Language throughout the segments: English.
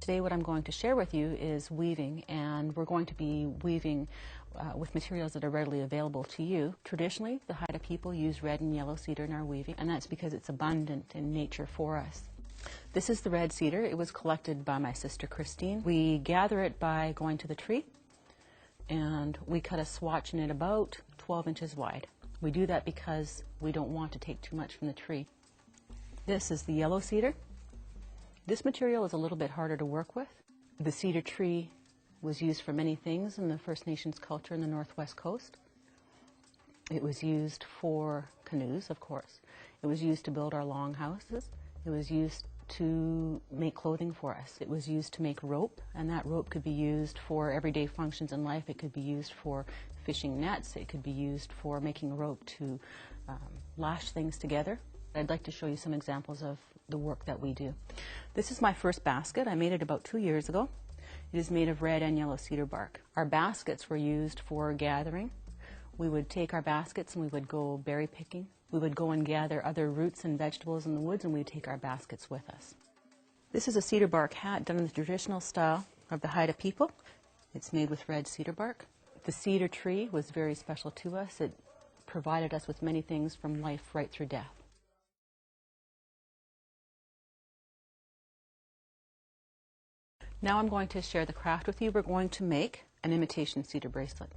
Today what I'm going to share with you is weaving, and we're going to be weaving with materials that are readily available to you. Traditionally, the Haida people use red and yellow cedar in our weaving, and that's because it's abundant in nature for us. This is the red cedar. It was collected by my sister Christine. We gather it by going to the tree, and we cut a swatch in it about 12 inches wide. We do that because we don't want to take too much from the tree. This is the yellow cedar. This material is a little bit harder to work with. The cedar tree was used for many things in the First Nations culture in the Northwest Coast. It was used for canoes, of course. It was used to build our longhouses. It was used to make clothing for us. It was used to make rope, and that rope could be used for everyday functions in life. It could be used for fishing nets. It could be used for making rope to lash things together. I'd like to show you some examples of the work that we do. This is my first basket. I made it about 2 years ago. It is made of red and yellow cedar bark. Our baskets were used for gathering. We would take our baskets and we would go berry picking. We would go and gather other roots and vegetables in the woods, and we'd take our baskets with us. This is a cedar bark hat done in the traditional style of the Haida people. It's made with red cedar bark. The cedar tree was very special to us. It provided us with many things from life right through death. Now I'm going to share the craft with you. We're going to make an imitation cedar bracelet.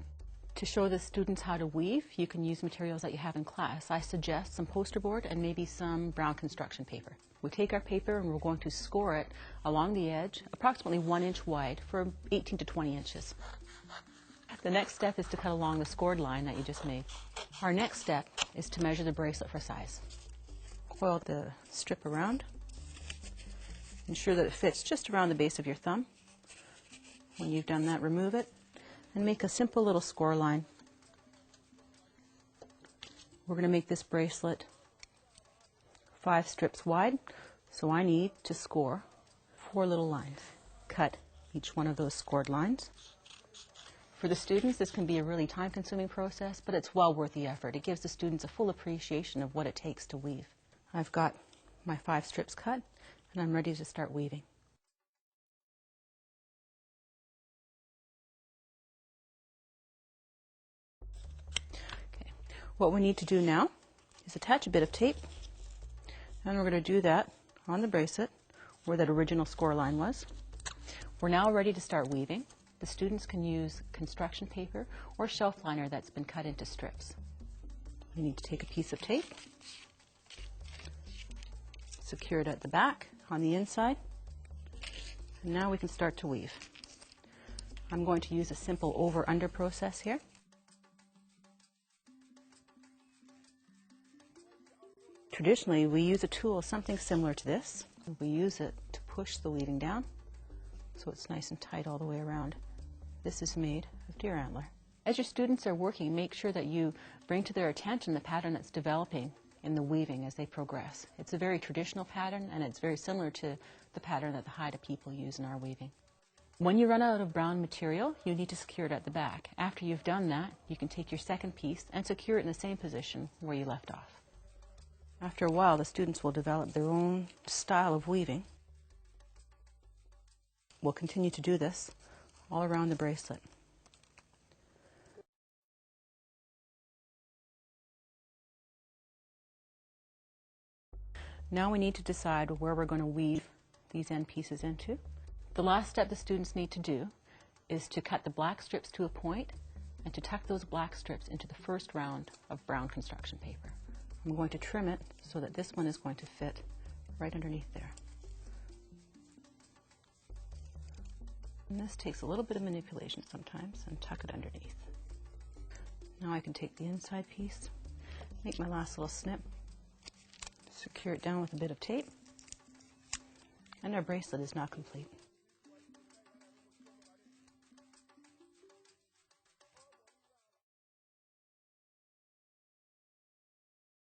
To show the students how to weave, you can use materials that you have in class. I suggest some poster board and maybe some brown construction paper. We take our paper and we're going to score it along the edge, approximately 1 inch wide, for 18 to 20 inches. The next step is to cut along the scored line that you just made. Our next step is to measure the bracelet for size. Coil the strip around. Ensure that it fits just around the base of your thumb. When you've done that, remove it and make a simple little score line. We're going to make this bracelet 5 strips wide, so I need to score 4 little lines. Cut each one of those scored lines. For the students, this can be a really time-consuming process, but it's well worth the effort. It gives the students a full appreciation of what it takes to weave. I've got my 5 strips cut, and I'm ready to start weaving. Okay. What we need to do now is attach a bit of tape, and we're going to do that on the bracelet where that original score line was. We're now ready to start weaving. The students can use construction paper or shelf liner that's been cut into strips. You need to take a piece of tape, secure it at the back on the inside, and now we can start to weave. I'm going to use a simple over-under process here. Traditionally, we use a tool something similar to this. We use it to push the weaving down so it's nice and tight all the way around. This is made of deer antler. As your students are working, make sure that you bring to their attention the pattern that's developing in the weaving as they progress. It's a very traditional pattern, and it's very similar to the pattern that the Haida people use in our weaving. When you run out of brown material, you need to secure it at the back. After you've done that, you can take your second piece and secure it in the same position where you left off. After a while, the students will develop their own style of weaving. We'll continue to do this all around the bracelet. Now we need to decide where we're going to weave these end pieces into. The last step the students need to do is to cut the black strips to a point and to tuck those black strips into the first round of brown construction paper. I'm going to trim it so that this one is going to fit right underneath there. And this takes a little bit of manipulation sometimes, and tuck it underneath. Now I can take the inside piece, make my last little snip, secure it down with a bit of tape, and our bracelet is now complete.